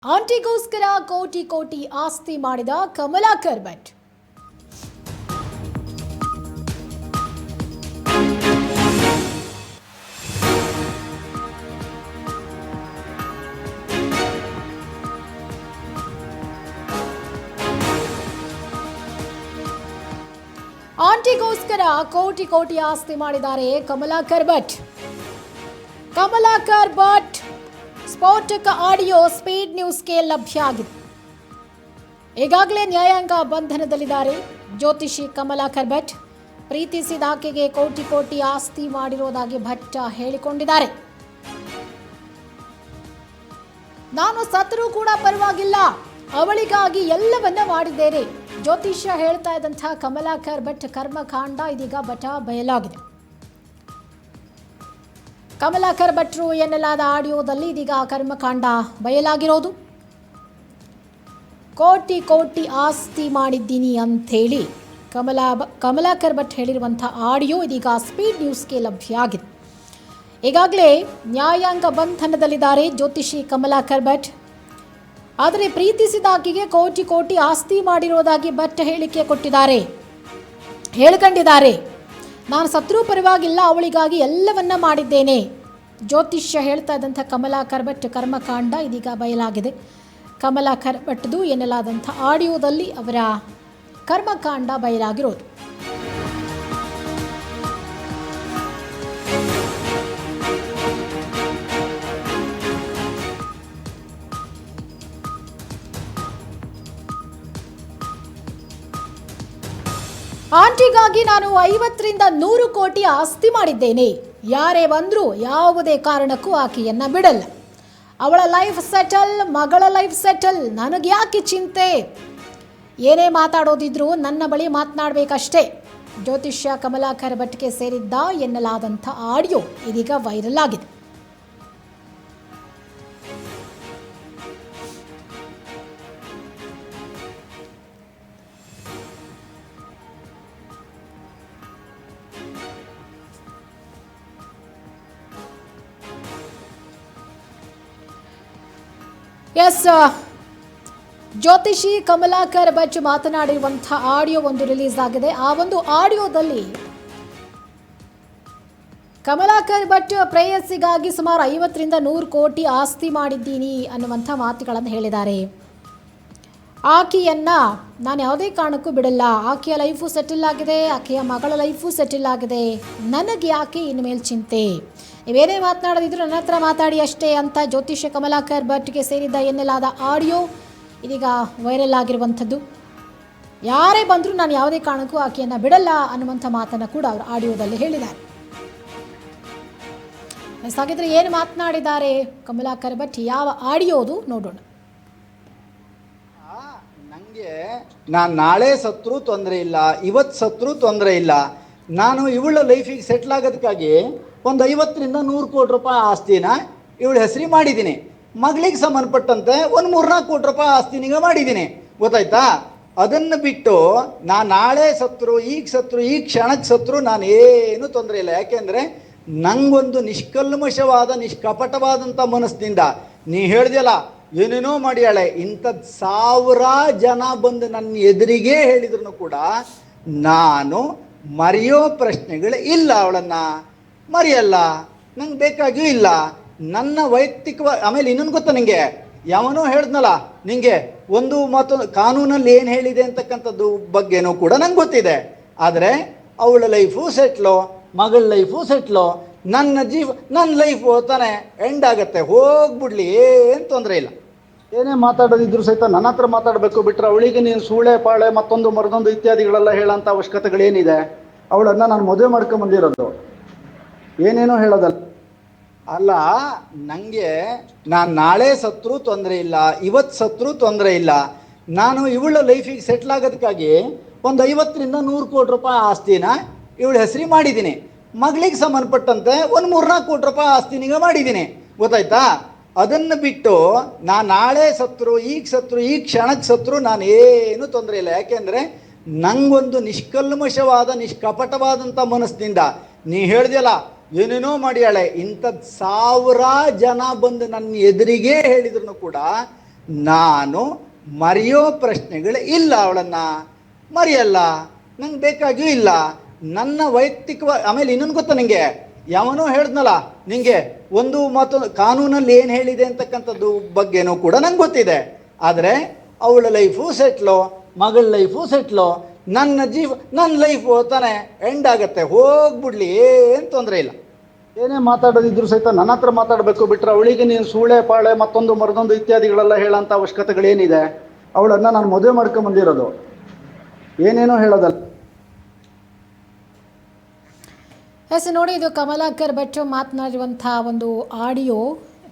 ಆಂಟಿಗೋಸ್ಕರ ಕೋಟಿ ಕೋಟಿ ಆಸ್ತಿ ಮಾಡಿದ ಕಮಲಾಕರ್ ಭಟ್. ಆಂಟಿಗೋಸ್ಕರ ಕೋಟಿ ಕೋಟಿ ಆಸ್ತಿ ಮಾಡಿದ್ದಾರೆ ಕಮಲಾಕರ್ ಭಟ್. ಕಮಲಾಕರ್ ಭಟ್ ಸ್ಫೋಟಕ ಆಡಿಯೋ ಸ್ಪೀಡ್ ನ್ಯೂಸ್ಗೆ ಲಭ್ಯ ಆಗಿದೆ. ಈಗಾಗಲೇ ನ್ಯಾಯಾಂಗ ಬಂಧನದಲ್ಲಿದ್ದಾರೆ ಜ್ಯೋತಿಷಿ ಕಮಲಾಕರ್ ಭಟ್. ಪ್ರೀತಿಸಿದ ಆಕೆಗೆ ಕೋಟಿ ಕೋಟಿ ಆಸ್ತಿ ಮಾಡಿರುವುದಾಗಿ ಭಟ್ ಹೇಳಿಕೊಂಡಿದ್ದಾರೆ. ನಾನು ಸತ್ತರೂ ಕೂಡ ಪರವಾಗಿಲ್ಲ, ಅವಳಿಗಾಗಿ ಎಲ್ಲವನ್ನ ಮಾಡಿದ್ದೇನೆ. ಜ್ಯೋತಿಷ್ಯ ಹೇಳ್ತಾ ಇದ್ದಂತಹ ಕಮಲಾಕರ್ ಭಟ್ ಕರ್ಮಕಾಂಡ ಇದೀಗ ಬಯಲಾಗಿದೆ. ಕಮಲಾಕರ್ ಭಟ್ರು ಎನ್ನಲಾದ ಆಡಿಯೋದಲ್ಲಿ ಇದೀಗ ಕರ್ಮಕಾಂಡ ಬಯಲಾಗಿರೋದು. ಕೋಟಿ ಕೋಟಿ ಆಸ್ತಿ ಮಾಡಿದ್ದೀನಿ ಅಂಥೇಳಿ ಕಮಲಾಕರ್ ಭಟ್ ಹೇಳಿರುವಂಥ ಆಡಿಯೋ ಇದೀಗ ಸ್ಪೀಡ್ ನ್ಯೂಸ್ಗೆ ಲಭ್ಯ ಆಗಿದೆ. ಈಗಾಗಲೇ ನ್ಯಾಯಾಂಗ ಬಂಧನದಲ್ಲಿದ್ದಾರೆ ಜ್ಯೋತಿಷಿ ಕಮಲಾಕರ್ ಭಟ್. ಆದರೆ ಪ್ರೀತಿಸಿದ ಆಕೆಗೆ ಕೋಟಿ ಕೋಟಿ ಆಸ್ತಿ ಮಾಡಿರೋದಾಗಿ ಭಟ್ ಹೇಳಿಕೆ ಹೇಳ್ಕೊಂಡಿದ್ದಾರೆ. ನಾನು ಸತ್ರೂ ಪರವಾಗಿಲ್ಲ, ಅವಳಿಗಾಗಿ ಎಲ್ಲವನ್ನ ಮಾಡಿದ್ದೇನೆ. ಜ್ಯೋತಿಷ್ಯ ಹೇಳ್ತಾ ಇದ್ದಂಥ ಕಮಲಾಕರ್ ಭಟ್ ಕರ್ಮಕಾಂಡ ಇದೀಗ ಬಯಲಾಗಿದೆ. ಕಮಲಾಕರ್ ಭಟ್ದು ಎನ್ನಲಾದಂಥ ಆಡಿಯೋದಲ್ಲಿ ಅವರ ಕರ್ಮಕಾಂಡ ಬಯಲಾಗಿರೋದು. ಆಂಟಿಗಾಗಿ ನಾನು 50ರಿಂದ 100 ಕೋಟಿ ಆಸ್ತಿ ಮಾಡಿದ್ದೇನೆ. ಯಾರೇ ಬಂದರೂ ಯಾವುದೇ ಕಾರಣಕ್ಕೂ ಆಕೆಯನ್ನ ಬಿಡಲ್ಲ. ಅವಳ ಲೈಫ್ ಸೆಟಲ್, ಮಗಳ ಲೈಫ್ ಸೆಟಲ್, ನನಗೆ ಯಾಕೆ ಚಿಂತೆ? ಏನೇ ಮಾತಾಡೋದಿದ್ರು ನನ್ನ ಬಳಿ ಮಾತನಾಡಬೇಕಷ್ಟೇ. ಜ್ಯೋತಿಷ್ಯ ಕಮಲಾಕರ್ ಭಟ್ಗೆ ಸೇರಿದ್ದ ಎನ್ನಲಾದಂಥ ಆಡಿಯೋ ಇದೀಗ ವೈರಲ್ ಆಗಿದೆ. ಜ್ಯೋತಿಷಿ ಕಮಲಾಕರ್ ಭಟ್ ಮಾತನಾಡಿರುವಂಥ ಆಡಿಯೋ ಒಂದು ರಿಲೀಸ್ ಆಗಿದೆ. ಆ ಒಂದು ಆಡಿಯೋದಲ್ಲಿ ಕಮಲಾಕರ್ ಭಟ್ ಪ್ರೇಯಸಿಗಾಗಿ ಸುಮಾರು 50ರಿಂದ 100 ಕೋಟಿ ಆಸ್ತಿ ಮಾಡಿದ್ದೀನಿ ಅನ್ನುವಂಥ ಮಾತುಗಳನ್ನು ಹೇಳಿದ್ದಾರೆ. ಆಕೆಯನ್ನ ನಾನು ಯಾವುದೇ ಕಾರಣಕ್ಕೂ ಬಿಡಲ್ಲ, ಆಕೆಯ ಲೈಫು ಸೆಟಲ್ ಆಗಿದೆ, ಆಕೆಯ ಮಗಳ ಲೈಫು ಸೆಟಲ್ ಆಗಿದೆ, ನನಗೆ ಯಾಕೆ ಇನ್ಮೇಲೆ ಚಿಂತೆ? ನೀವೇನೇ ಮಾತನಾಡೋದಿದ್ರು ನನ್ನ ಹತ್ರ ಮಾತಾಡಿ ಅಷ್ಟೇ ಅಂತ ಜ್ಯೋತಿಷ್ಯ ಕಮಲಾಕರ್ ಭಟ್ಗೆ ಸೇರಿದ್ದ ಎನ್ನಲಾದ ಆಡಿಯೋ ಇದೀಗ ವೈರಲ್ ಆಗಿರುವಂಥದ್ದು. ಯಾರೇ ಬಂದರೂ ನಾನು ಯಾವುದೇ ಕಾರಣಕ್ಕೂ ಆಕೆಯನ್ನು ಬಿಡಲ್ಲ ಅನ್ನುವಂಥ ಮಾತನ್ನು ಕೂಡ ಅವರು ಆಡಿಯೋದಲ್ಲಿ ಹೇಳಿದ್ದಾರೆ. ಹಾಗಿದ್ರೆ ಏನು ಮಾತನಾಡಿದ್ದಾರೆ ಕಮಲಾಕರ್ ಭಟ್, ಯಾವ ಆಡಿಯೋದು ನೋಡೋಣ. ನನಗೆ ನಾನು ನಾಳೆ ಸತ್ರೂ ತೊಂದರೆ ಇಲ್ಲ, ಇವತ್ತು ಸತ್ರೂ ತೊಂದರೆ ಇಲ್ಲ. ನಾನು ಇವಳ ಲೈಫಿಗೆ ಸೆಟ್ಲ್ ಆಗೋದಕ್ಕಾಗಿ ಒಂದು 50ರಿಂದ 100 ಕೋಟಿ ರೂಪಾಯಿ ಆಸ್ತಿನ ಇವಳ ಹೆಸರಿ ಮಾಡಿದ್ದೀನಿ. ಮಗಳಿಗೆ ಸಂಬಂಧಪಟ್ಟಂತೆ ಒಂದು 3-4 ಕೋಟಿ ರೂಪಾಯಿ ಆಸ್ತಿನಿಗ ಮಾಡಿದ್ದೀನಿ, ಗೊತ್ತಾಯ್ತಾ? ಅದನ್ನು ಬಿಟ್ಟು ನಾನು ನಾಳೆ ಸತ್ರು, ಈಗ ಕ್ಷಣಕ್ಕೆ ಸತ್ರು ನಾನು ಏನೂ ತೊಂದರೆ ಇಲ್ಲ. ಯಾಕೆಂದರೆ ನಂಗೊಂದು ನಿಷ್ಕಲ್ಮಶವಾದ ನಿಷ್ಕಪಟವಾದಂಥ ಮನಸ್ಸಿನಿಂದ ನೀ ಹೇಳ್ದಲ್ಲ ಏನೇನೋ ಮಾಡ್ಯಾಳೆ, ಇಂಥದ್ದು 1000 ಜನ ಬಂದು ನನ್ನ ಎದುರಿಗೆ ಹೇಳಿದ್ರು ಕೂಡ ನಾನು ಮರೆಯೋ ಪ್ರಶ್ನೆಗಳು ಇಲ್ಲ. ಅವಳನ್ನು ಮರೆಯಲ್ಲ, ನಂಗೆ ಬೇಕಾಗಿಯೂ ಇಲ್ಲ. ನನ್ನ ವೈಯಕ್ತಿಕವಾಗಿ ಆಮೇಲೆ ಇನ್ನೊಂದು ಗೊತ್ತಾ ನಿಂಗೆ, ಯಾವನೋ ಹೇಳ್ದನಲ್ಲ ನಿಂಗೆ ಒಂದು ಮತ್ತೊಂದು ಕಾನೂನಲ್ಲಿ ಏನು ಹೇಳಿದೆ ಅಂತಕ್ಕಂಥದ್ದು ಬಗ್ಗೆನೂ ಕೂಡ ನಂಗೆ ಗೊತ್ತಿದೆ. ಆದರೆ ಅವಳ ಲೈಫು ಸೆಟ್ಲು, ಮಗಳ ಲೈಫು ಸೆಟ್ಲು, ನನ್ನ ಲೈಫು ತಾನೇ ಎಂಡ್ ಆಗುತ್ತೆ, ಹೋಗ್ಬಿಡ್ಲಿ, ಏನು ತೊಂದರೆ ಇಲ್ಲ. ಏನೇ ಮಾತಾಡೋದಿದ್ರು ಸಹಿತ ನನ್ನ ಹತ್ರ ಮಾತಾಡಬೇಕು ಬಿಟ್ಟರೆ ಅವಳಿಗೆ ನೀನು ಸೂಳೆ ಪಾಳೆ ಮತ್ತೊಂದು ಮರದೊಂದು ಇತ್ಯಾದಿಗಳೆಲ್ಲ ಹೇಳೋಂಥ ಅವಶ್ಯಕತೆಗಳೇನಿದೆ? ಅವಳನ್ನು ನಾನು ಮದುವೆ ಮಾಡ್ಕೊಂಬಂದಿರೋದು, ಏನೇನೋ ಹೇಳೋದಲ್ಲ. ಅಲ್ಲ, ನನಗೆ ನಾನು ನಾಳೆ ಸತ್ರೂ ತೊಂದರೆ ಇಲ್ಲ, ಇವತ್ತು ಸತ್ರೂ ತೊಂದರೆ ಇಲ್ಲ. ನಾನು ಇವಳ ಲೈಫಿಗೆ ಸೆಟ್ಲ್ ಆಗೋದಕ್ಕಾಗಿ ಒಂದು 50ರಿಂದ 100 ಕೋಟಿ ರೂಪಾಯಿ ಆಸ್ತಿನ ಇವಳ ಹೆಸರಿ ಮಾಡಿದ್ದೀನಿ. ಮಗಳಿಗೆ ಸಂಬಂಧಪಟ್ಟಂತೆ ಒಂದು 3-4 ಕೋಟಿ ರೂಪಾಯಿ ಆಸ್ತಿನಿಗ ಮಾಡಿದ್ದೀನಿ, ಗೊತ್ತಾಯ್ತಾ? ಅದನ್ನು ಬಿಟ್ಟು ನಾನು ನಾಳೆ ಸತ್ರು, ಈಗ ಕ್ಷಣಕ್ಕೆ ಸತ್ರು ನಾನು ಏನೂ ತೊಂದರೆ ಇಲ್ಲ. ಯಾಕೆಂದರೆ ನಂಗೊಂದು ನಿಷ್ಕಲ್ಮಶವಾದ ನಿಷ್ಕಪಟವಾದಂಥ ಮನಸ್ಸಿನಿಂದ ನೀ ಹೇಳ್ದಲ್ಲ ಏನೇನೋ ಮಾಡ್ಯಾಳೆ, ಇಂಥದ್ದು 1000 ಜನ ಬಂದು ನನ್ನ ಎದುರಿಗೆ ಹೇಳಿದ್ರು ಕೂಡ ನಾನು ಮರೆಯೋ ಪ್ರಶ್ನೆಗಳೇ ಇಲ್ಲ, ಅವಳನ್ನು ಮರೆಯಲ್ಲ, ನಂಗೆ ಬೇಕಾಗಿಯೂ ಇಲ್ಲ. ನನ್ನ ವೈಯಕ್ತಿಕವಾಗಿ ಆಮೇಲೆ ಇನ್ನೊಂದು ಗೊತ್ತಾ ನಿಂಗೆ, ಯಾವನೋ ಹೇಳ್ದ್ನಲ್ಲ ನಿಂಗೆ ಒಂದು ಮತ್ತೊಂದು ಕಾನೂನಲ್ಲಿ ಏನು ಹೇಳಿದೆ ಅಂತಕ್ಕಂಥದ್ದು ಬಗ್ಗೆನೂ ಕೂಡ ನಂಗೆ ಗೊತ್ತಿದೆ. ಆದರೆ ಅವಳ ಲೈಫು ಸೆಟ್ಲು, ಮಗಳ ಲೈಫು ಸೆಟ್ಲು, ನನ್ನ ಲೈಫು ತಾನೇ ಎಂಡ್ ಆಗುತ್ತೆ, ಹೋಗ್ಬಿಡ್ಲಿ, ಏನು ತೊಂದರೆ ಇಲ್ಲ. ಏನೇ ಮಾತಾಡೋದಿದ್ರು ಸಹಿತ ನನ್ನ ಹತ್ರ ಮಾತಾಡಬೇಕು ಬಿಟ್ಟರೆ ಅವಳಿಗೆ ನೀನು ಸೂಳೆ ಪಾಳೆ ಮತ್ತೊಂದು ಮರದೊಂದು ಇತ್ಯಾದಿಗಳೆಲ್ಲ ಹೇಳೋಂಥ ಅವಶ್ಯಕತೆಗಳೇನಿದೆ? ಅವಳನ್ನು ನಾನು ಮದುವೆ ಮಾಡ್ಕೊಂಬಂದಿರೋದು, ಏನೇನೋ ಹೇಳೋದಲ್ಲ. ಎಸ್ ನೋಡಿ, ಇದು ಕಮಲಾಕರ್ ಭಟ್ ಮಾತನಾಡಿರುವಂಥ ಒಂದು ಆಡಿಯೋ.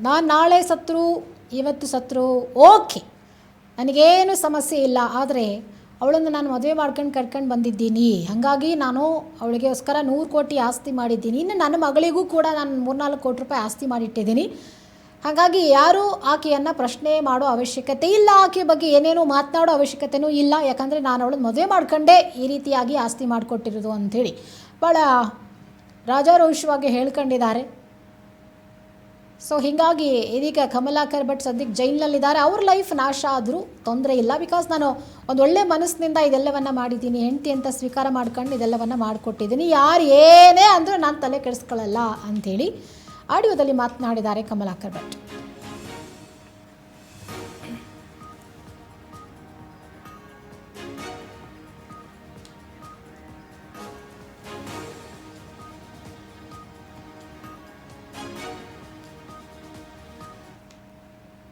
ನಾನು ನಾಳೆ ಸತ್ರು ಇವತ್ತು ಸತ್ರು ಓಕೆ, ನನಗೇನು ಸಮಸ್ಯೆ ಇಲ್ಲ, ಆದರೆ ಅವಳನ್ನು ನಾನು ಮದುವೆ ಮಾಡ್ಕೊಂಡು ಕರ್ಕೊಂಡು ಬಂದಿದ್ದೀನಿ, ಹಾಗಾಗಿ ನಾನು ಅವಳಿಗೋಸ್ಕರ 100 ಕೋಟಿ ಆಸ್ತಿ ಮಾಡಿದ್ದೀನಿ. ಇನ್ನು ನನ್ನ ಮಗಳಿಗೂ ಕೂಡ ನಾನು 3-4 ಕೋಟಿ ರೂಪಾಯಿ ಆಸ್ತಿ ಮಾಡಿಟ್ಟಿದ್ದೀನಿ. ಹಾಗಾಗಿ ಯಾರೂ ಆಕೆಯನ್ನು ಪ್ರಶ್ನೆ ಮಾಡೋ ಅವಶ್ಯಕತೆ ಇಲ್ಲ, ಆಕೆ ಬಗ್ಗೆ ಏನೇನೋ ಮಾತನಾಡೋ ಅವಶ್ಯಕತೆಯೂ ಇಲ್ಲ. ಯಾಕಂದರೆ ನಾನು ಅವಳನ್ನು ಮದುವೆ ಮಾಡ್ಕೊಂಡೇ ಈ ರೀತಿಯಾಗಿ ಆಸ್ತಿ ಮಾಡಿಕೊಟ್ಟಿರೋದು ಅಂಥೇಳಿ ಭಾಳ ರಾಜಾರೋಷವಾಗಿ ಹೇಳ್ಕೊಂಡಿದ್ದಾರೆ. ಸೊ ಹೀಗಾಗಿ ಇದೀಗ ಕಮಲಾಕರ್ ಭಟ್ ಸದ್ಯಕ್ಕೆ ಜೈಲಿನಲ್ಲಿದ್ದಾರೆ. ಅವ್ರ ಲೈಫ್ ನಾಶ ಆದರೂ ತೊಂದರೆ ಇಲ್ಲ, ಬಿಕಾಸ್ ನಾನು ಒಂದು ಒಳ್ಳೆ ಮನಸ್ಸಿನಿಂದ ಇದೆಲ್ಲವನ್ನು ಮಾಡಿದ್ದೀನಿ, ಹೆಂಡತಿ ಅಂತ ಸ್ವೀಕಾರ ಮಾಡ್ಕೊಂಡು ಇದೆಲ್ಲವನ್ನು ಮಾಡಿಕೊಟ್ಟಿದ್ದೀನಿ, ಯಾರು ಏನೇ ಅಂದರೂ ನಾನು ತಲೆ ಕೆಡಿಸ್ಕೊಳ್ಳಲ್ಲ ಅಂಥೇಳಿ ಆಡಿಯೋದಲ್ಲಿ ಮಾತನಾಡಿದ್ದಾರೆ ಕಮಲಾಕರ್ ಭಟ್.